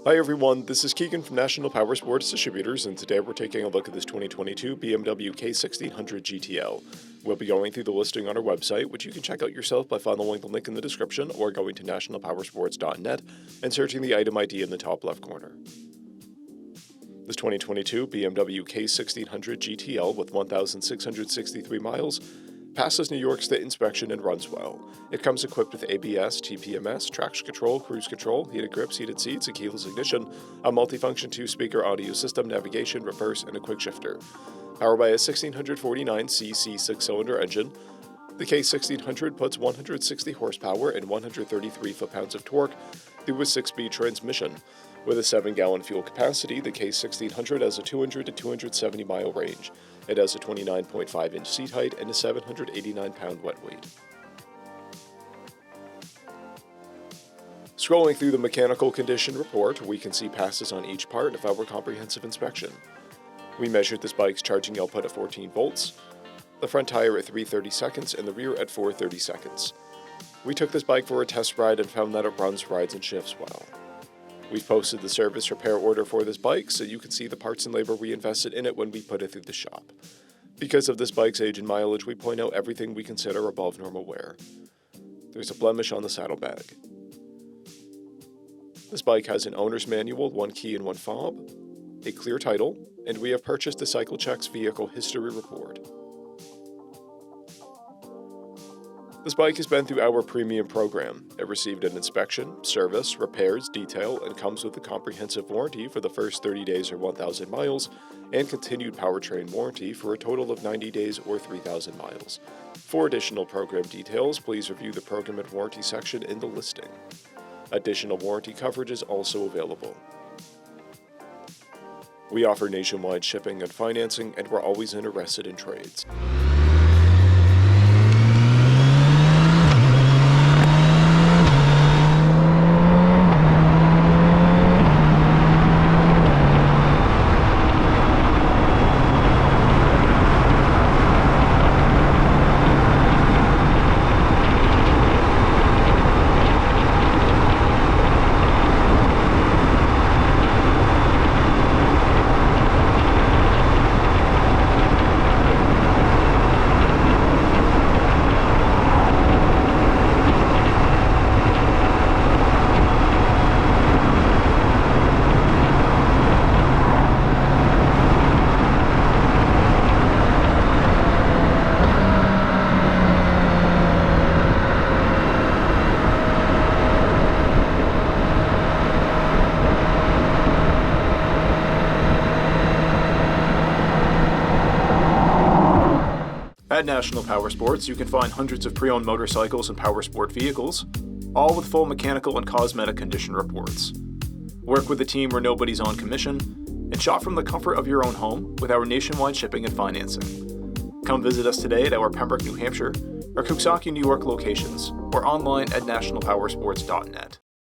Hi everyone, this is Keegan from National Powersports Distributors, and today we're taking a look at this 2022 BMW K1600GTL. We'll be going through the listing on our website, which you can check out yourself by following the link in the description or going to nationalpowersports.net and searching the item ID in the top left corner. This 2022 BMW K1600GTL with 1,663 miles passes New York State inspection and runs well. It comes equipped with ABS, TPMS, traction control, cruise control, heated grips, heated seats, a keyless ignition, a multifunction 2-speaker audio system, navigation, reverse, and a quick shifter. Powered by a 1649cc 6-cylinder engine, the K1600 puts 160 horsepower and 133 foot-pounds of torque through a 6-speed transmission. With a 7-gallon fuel capacity, the K1600 has a 200 to 270 mile range. It has a 29.5-inch seat height and a 789-pound wet weight. Scrolling through the mechanical condition report, we can see passes on each part of our comprehensive inspection. We measured this bike's charging output at 14 volts, the front tire at 330 seconds, and the rear at 430 seconds. We took this bike for a test ride and found that it runs, rides, and shifts well. We've posted the service repair order for this bike so you can see the parts and labor we invested in it when we put it through the shop. Because of this bike's age and mileage, we point out everything we consider above normal wear. There's a blemish on the saddlebag. This bike has an owner's manual, 1 key and 1 fob, a clear title, and we have purchased the CycleCheck's vehicle history report. This bike has been through our premium program. It received an inspection, service, repairs, detail, and comes with a comprehensive warranty for the first 30 days or 1,000 miles, and continued powertrain warranty for a total of 90 days or 3,000 miles. For additional program details, please review the program and warranty section in the listing. Additional warranty coverage is also available. We offer nationwide shipping and financing, and we're always interested in trades. At National Powersports, you can find hundreds of pre-owned motorcycles and powersport vehicles, all with full mechanical and cosmetic condition reports. Work with a team where nobody's on commission, and shop from the comfort of your own home with our nationwide shipping and financing. Come visit us today at our Pembroke, New Hampshire, or Coxsackie, New York locations, or online at nationalpowersports.net.